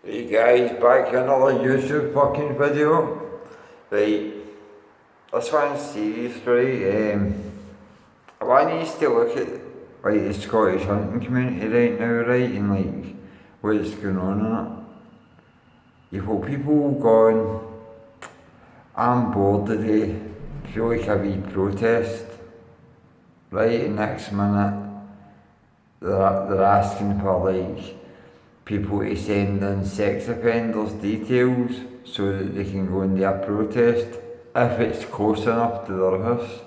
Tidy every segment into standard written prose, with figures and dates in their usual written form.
Hey guys, back in another YouTube fucking video. Right, this one's serious, right? I want you to look at like the Scottish hunting community right now, right, and like what's going on in it. You've got people going, I'm bored today, feel like a wee protest, right, and next minute they're asking for like people to send in sex offenders' details so that they can go and do a protest if it's close enough to their house.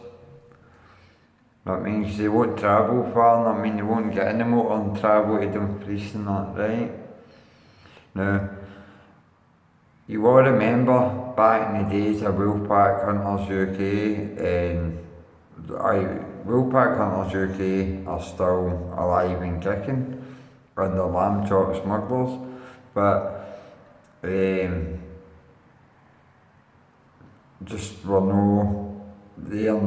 That means they won't travel far, I mean they won't get in the motor and travel to Dumfries and that, right? Now, you all remember back in the days of WPHUK Hunters UK, and WPHUK Hunters UK are still alive and kicking under lamb chop smugglers, but just we're they're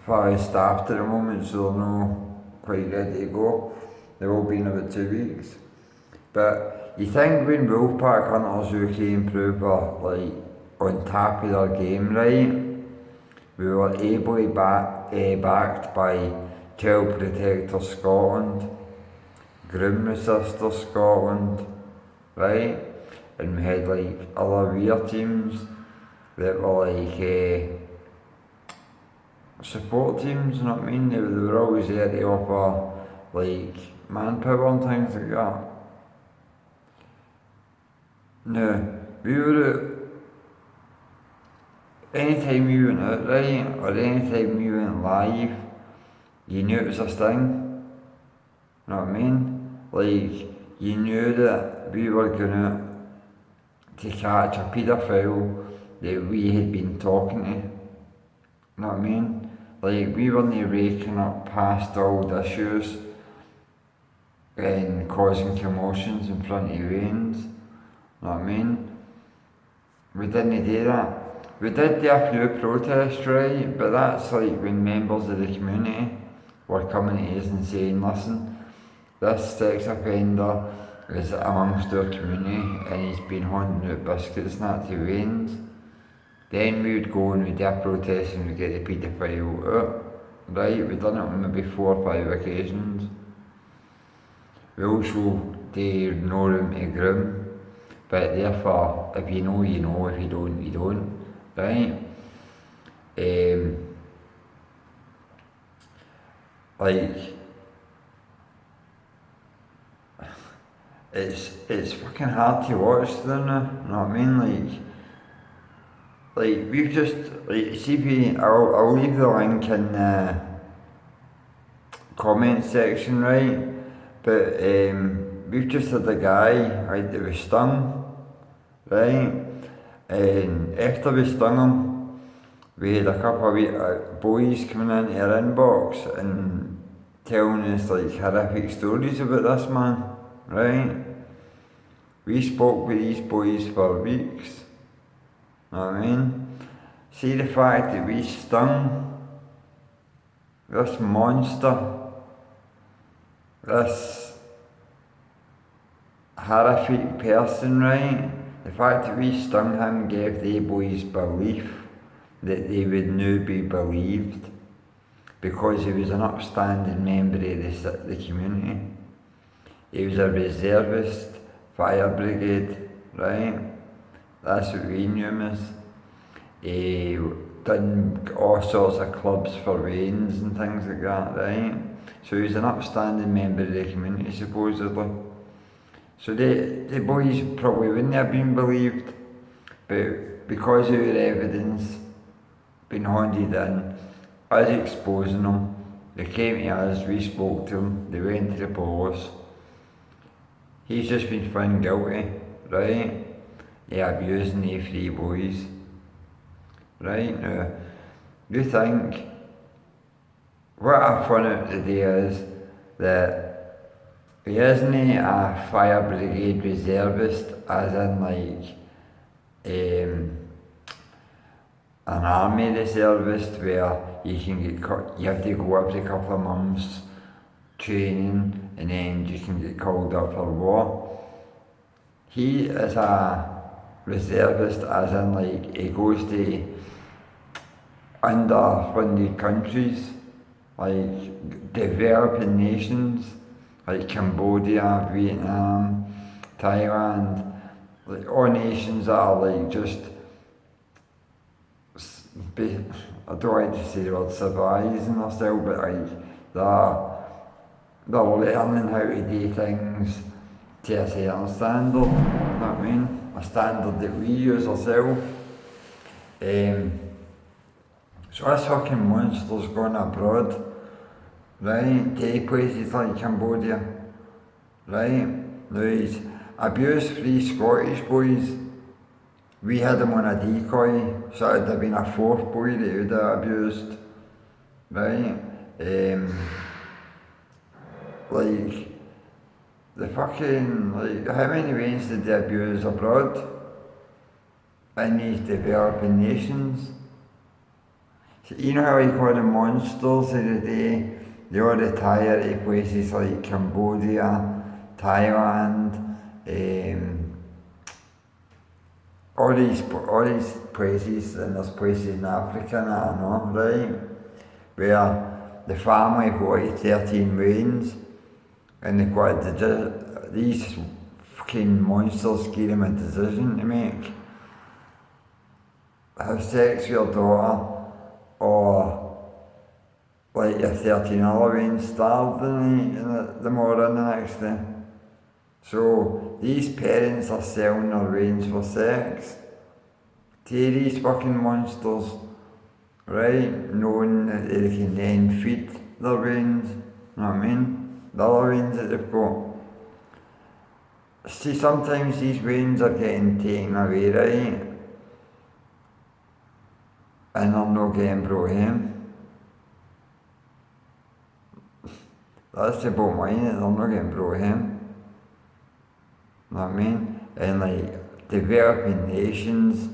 fully staffed at the moment, so they're no quite ready to go. They've all been about 2 weeks. But you think when WPHUK Hunters UK and Proof are like on top of their game, right? We were ably backed by Child Protector Scotland, Groom Resistors Scotland, right? And we had like other rear teams that were like support teams, you know what I mean? They were always there to offer like manpower and things like that. Now, we were anytime we went out, right, or anytime we went live, you knew it was a sting, you know what I mean? Like, you knew that we were gonna to catch a paedophile that we had been talking to, you know what I mean? Like, we weren't raking up past old issues and causing commotions in front of veins, you know what I mean? We didn't do that. We did do a few protests, right, but that's like when members of the community were coming to us and saying, listen, this sex offender is amongst our community and he's been handing out biscuits and that to veins. Then we would go and we'd do a protest and we'd get the paedophile out, right? We'd done it on maybe 4 or 5 occasions. We also did no room to groom, but therefore, if you know, you know, if you don't, you don't, right? Like, it's fucking hard to watch them now, you know what I mean? Like we've just, like, CP, I'll leave the link in the comment section, right? But we've just had a guy, right, that was stung, right? And after we stung him, we had a couple of boys coming into our inbox and telling us like horrific stories about this man, right? We spoke with these boys for weeks, you know what I mean? See the fact that we stung this monster, this horrific person, right? The fact that we stung him gave the boys belief that they would now be believed because he was an upstanding member of the community. He was a reservist, fire brigade, right? That's what we knew him as. He done all sorts of clubs for veins and things like that, right? So he was an upstanding member of the community, supposedly. So the boys probably wouldn't have been believed, but because of our evidence being handed in, us exposing them, they came to us, we spoke to them, they went to the police. He's just been found guilty, right? Abusing the 3 boys. Right now, you think what I found out today is that he isn't a fire brigade reservist, as in like an army reservist where you can get you have to go every couple of months training, and then you can get called up for war. He is a reservist, as in like he goes to underfunded countries, like developing nations, like Cambodia, Vietnam, Thailand, like all nations that are like just, I don't like to say the word civilising themselves, but like they're learning how to do things to a certain standard, you know what I mean? A standard that we use ourselves. So this fucking monster's gone abroad, right? To places like Cambodia, right? Now he's abused 3 Scottish boys. We had him on a decoy, so it would have been a 4th boy that he would have abused, right? Like, the fucking, like, how many ways did they abuse abroad? In these developing nations? So you know how we call them monsters of the day? They all retire to places like Cambodia, Thailand, all these places, and there's places in Africa and that, I know, right? Where the family have got 13 reigns, and they've got these fucking monsters give them a decision to make. Have sex with your daughter, or like your 13 other reigns starved in the morning the next day. So these parents are selling their reigns for sex to these fucking monsters, right? Knowing that they can then feed their reigns, you know what I mean? The other reigns that they've got. See, sometimes these reigns are getting taken away, right? And they're not getting brought home. That's the bottom line, that they're not getting brought home. You know what I mean? And like developing nations,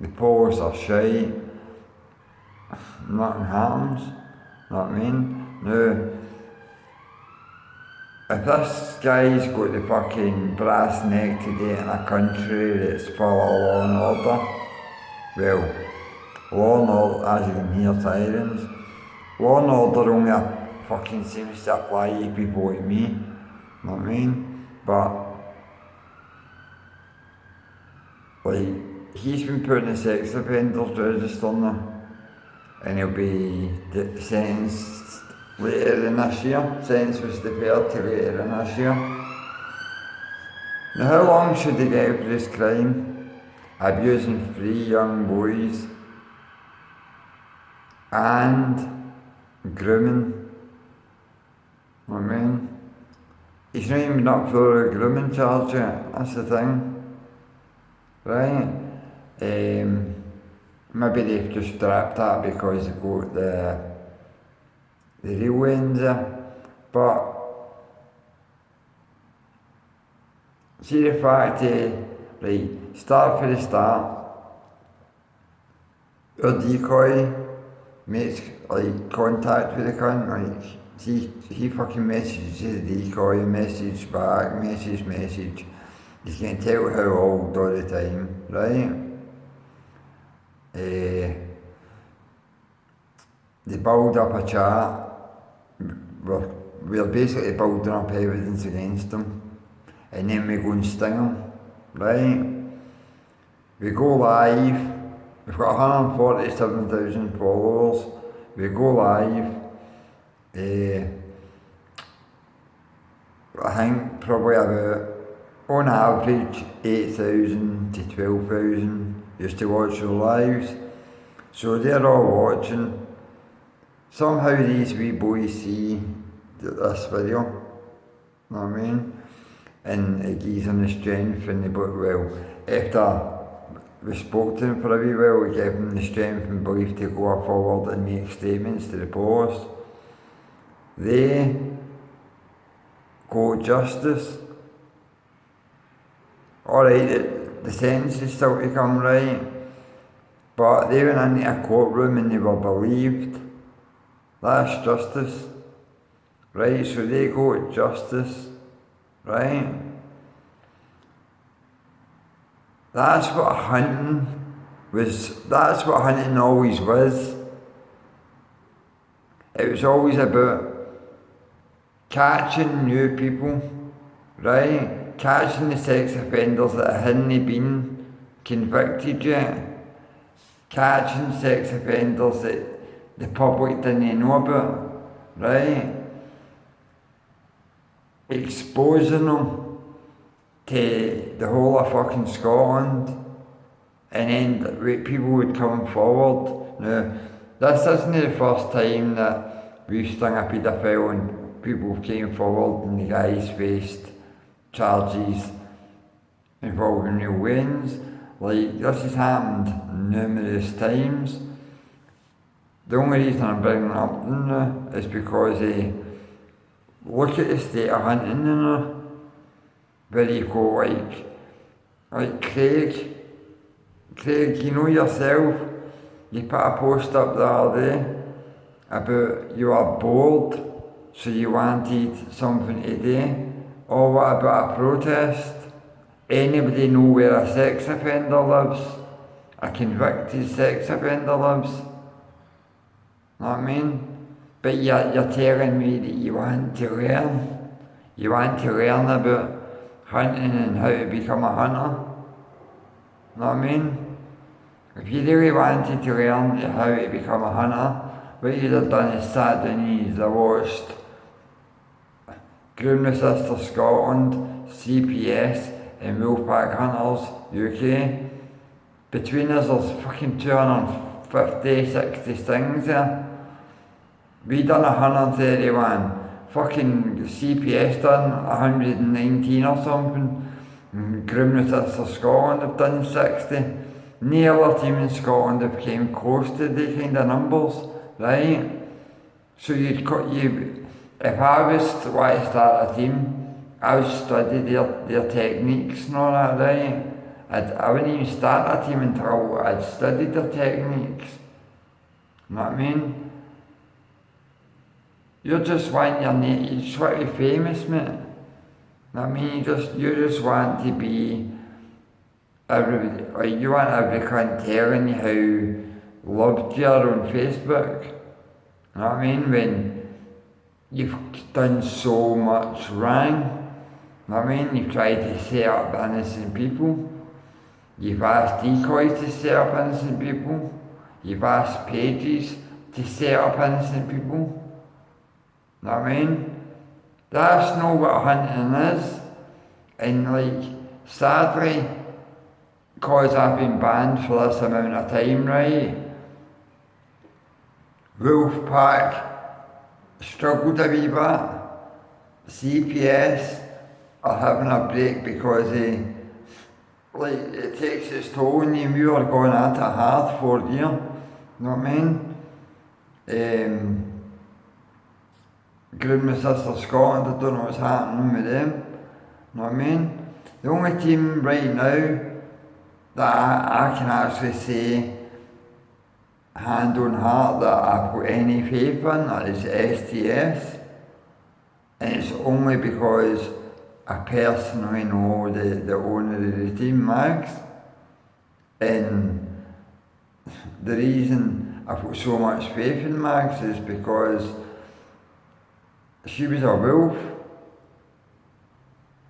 the police are shite, nothing happens, you know what I mean? Now, if this guy's got the fucking brass neck to do it in a country that's full of law and order, well, law and order, as you can hear sirens, law and order only fucking seems to apply to people like me, you know what I mean? But like, he's been put in the sex offenders register now, and he'll be sentenced later in this year. Sentence was deferred to later in this year. Now, how long should he get out for this crime? Abusing 3 young boys and grooming. You know what I mean? He's not even up for a grooming charge yet, that's the thing. Right? Maybe they've just dropped that because they've got the real ends there. But see the fact right, start for the start. Your decoy makes like contact with the cunt, like he fucking messages the decoy, message back, message. You can tell how old all the time, right? They build up a chat, we're basically building up evidence against them, and then we go and sting them, right? We go live, we've got 147,000 followers, we go live, I think probably about, on average, 8,000 to 12,000 used to watch your lives. So they're all watching. Somehow these wee boys see this video, you know what I mean? And it gives them the strength, and they but well, after we spoke to them for a wee while, we gave them the strength and belief to go forward and make statements to the police. They got justice. Alright, the sentence is still to come, right? But they went into a courtroom and they were believed. That's justice. right? So they go to justice, right? That's what hunting always was. It was always about catching new people, right? Catching the sex offenders that hadn't been convicted yet. Catching sex offenders that the public didn't know about, right? Exposing them to the whole of fucking Scotland, and then people would come forward. Now, this isn't the first time that we've stung a paedophile and people came forward and the guys faced charges involving real wins. Like, this has happened numerous times. The only reason I'm bringing it up now is because look at the state of hunting now, where you go like Craig, you know yourself, you put a post up the other day about you are bored, so you wanted something to do. Or what about a protest? Anybody know where a sex offender lives? A convicted sex offender lives? Know what I mean? But you're telling me that you want to learn. You want to learn about hunting and how to become a hunter. Know what I mean? If you really wanted to learn how to become a hunter, what you'd have done is sat down and you'd have watched Groom, Resistors Scotland, CPS and Wolfe Hunters UK. Between us there's fucking 250, 60 stings there. We done 131. Fucking CPS done 119 or something. Groom, Resistors Scotland have done 60. No other team in Scotland have came close to the kind of numbers, right? So if I was to want to start a team, I would study their techniques and all that, right? I wouldn't even start a team until I'd studied their techniques. You know what I mean? You're just wanting your name, you just want to be famous, mate. You know what I mean? You just want to be everybody, like you want every cunt telling you how loved you are on Facebook. You know what I mean? When you've done so much wrong. You know what I mean? You've tried to set up innocent people. You've asked decoys to set up innocent people. You've asked pages to set up innocent people. You know what I mean? That's not what hunting is. And like, sadly, because I've been banned for this amount of time, right? WPHUK struggled a wee bit. CPS are having a break because it takes its toll on you. We were going at it hard for a year. You know what I mean? Groom, Resistors Scotland, I don't know what's happening with them. You know what I mean? The only team right now that I can actually say, hand on heart, that I've got any faith in is STS. And it's only because I personally know the owner of the team, Max. And the reason I've got so much faith in Max is because she was a wolf.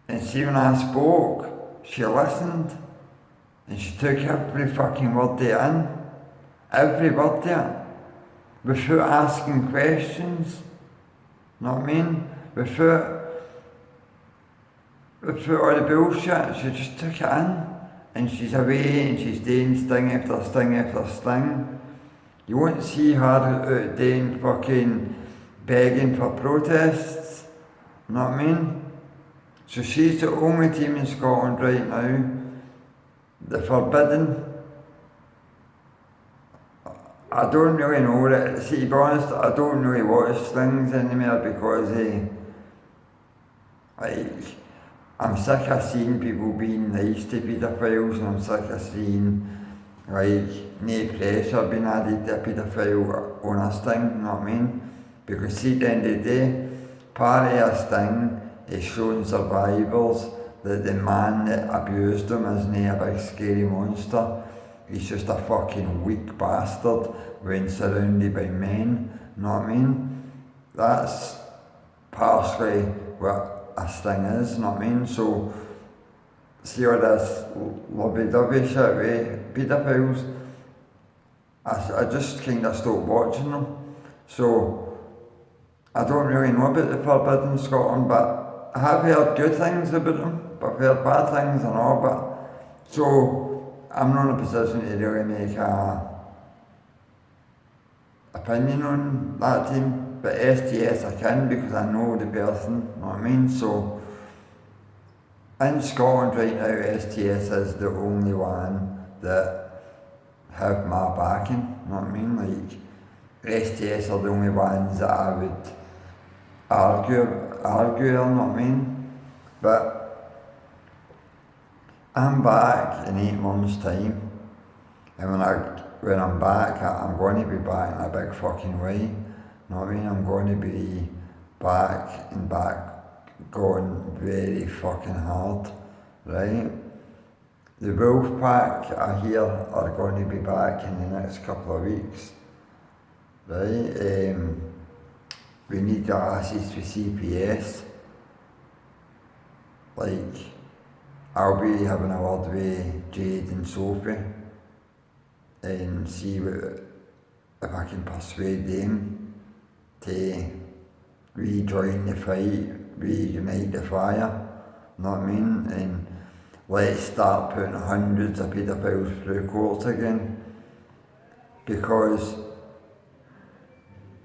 And see, when I spoke, she listened. And she took every fucking word there in. Every word there. Without asking questions. You know what I mean? Without all the bullshit, she just took it in. And she's away and she's doing sting after sting after sting. You won't see her out doing fucking begging for protests. You know what I mean? So she's the only team in Scotland right now. The forbidden. I don't really know that. See, to be honest, I don't really watch things anymore because I'm sick of seeing people being nice to paedophiles, and I'm sick of seeing no pressure being added to a paedophile on a sting, you know what I mean? Because see, at the end of the day, part of a sting is showing survivors that the man that abused them isn't a big scary monster. He's just a fucking weak bastard when surrounded by men, know what I mean? That's partially what a sting is, know what I mean? So, see all this lovey-dovey shit with paedophiles, I just kind of stopped watching them. So, I don't really know about the forbidden Scotland, but I have heard good things about them, but I've heard bad things and all, but so I'm not in a position to really make a opinion on that team, but STS I can because I know the person, know what I mean? So in Scotland right now, STS is the only one that have my backing, know what I mean? Like STS are the only ones that I would argue, know what I mean? But I'm back in 8 months' time, and when I'm back, I'm going to be back in a big fucking way. You know what I mean? I'm going to be back going very fucking hard, right? The Wolf Pack, I hear, are going to be back in the next couple of weeks, right? We need the asses for CPS. Like, I'll be having a word with Jade and Sophie and see if I can persuade them to rejoin the fight, reignite the fire, know what I mean? And let's start putting hundreds of paedophiles through courts again. Because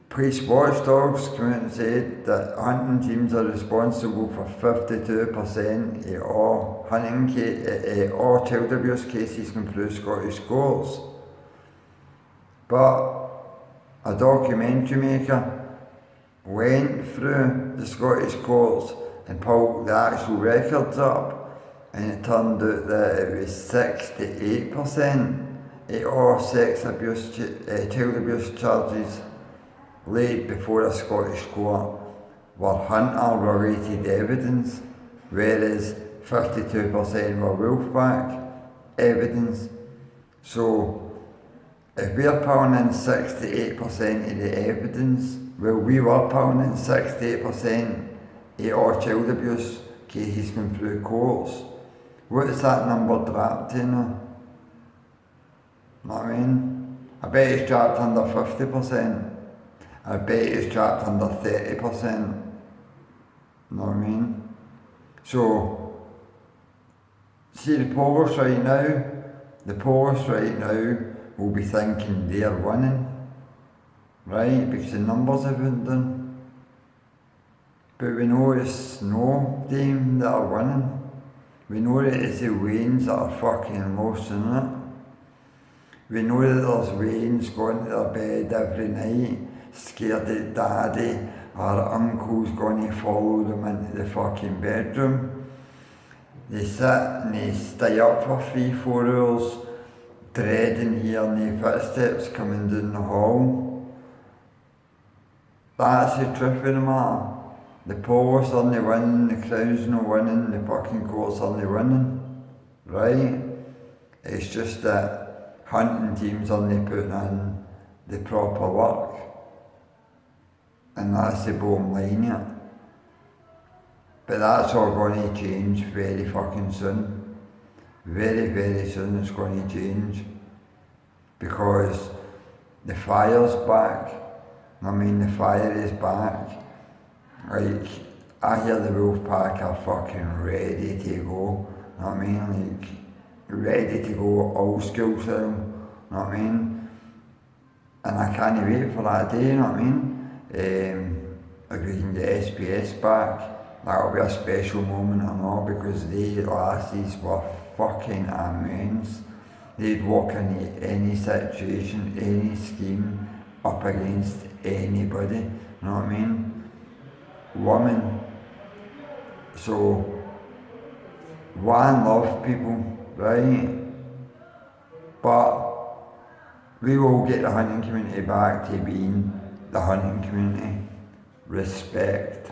police watchdogs came out and said that hunting teams are responsible for 52% of all all child abuse cases come through Scottish courts. But a documentary maker went through the Scottish courts and pulled the actual records up, and it turned out that it was 68% of all child abuse charges laid before a Scottish court were hunter-related evidence, whereas 52% were Wolfpack evidence. So, if we're pulling in 68% of the evidence, well, we were pulling in 68% of all child abuse cases come through courts. What is that number dropped to now? Know what I mean? I bet it's dropped under 50%. I bet it's dropped under 30%. Know what I mean? So, see the police right now will be thinking they're winning, right? Because the numbers have been done. But we know it's no team that are winning. We know that it's the Waynes that are fucking losing it. We know that there's Waynes going to their bed every night, scared that daddy or uncle's going to follow them into the fucking bedroom. They sit and they stay up for 3-4 hours, dreading hearing their footsteps coming down the hall. That's the truth of the matter. The police are only winning, the Crown's not winning, the fucking courts are only winning, right? It's just that hunting teams are only putting in the proper work. And that's the bottom line here. But that's all going to change very fucking soon. Very, very soon it's going to change. Because the fire's back. I mean, the fire is back. Like, I hear the Wolfpack are fucking ready to go. Know what I mean? Like, ready to go old school style. Know what I mean? And I can't wait for that day, know what I mean? If we can get SPS back, that'll be a special moment and all, because they lasses were fucking immense. They'd walk into any situation, any scheme, up against anybody, you know what I mean? Women. So, one love people, right? But we will get the hunting community back to being the hunting community. Respect.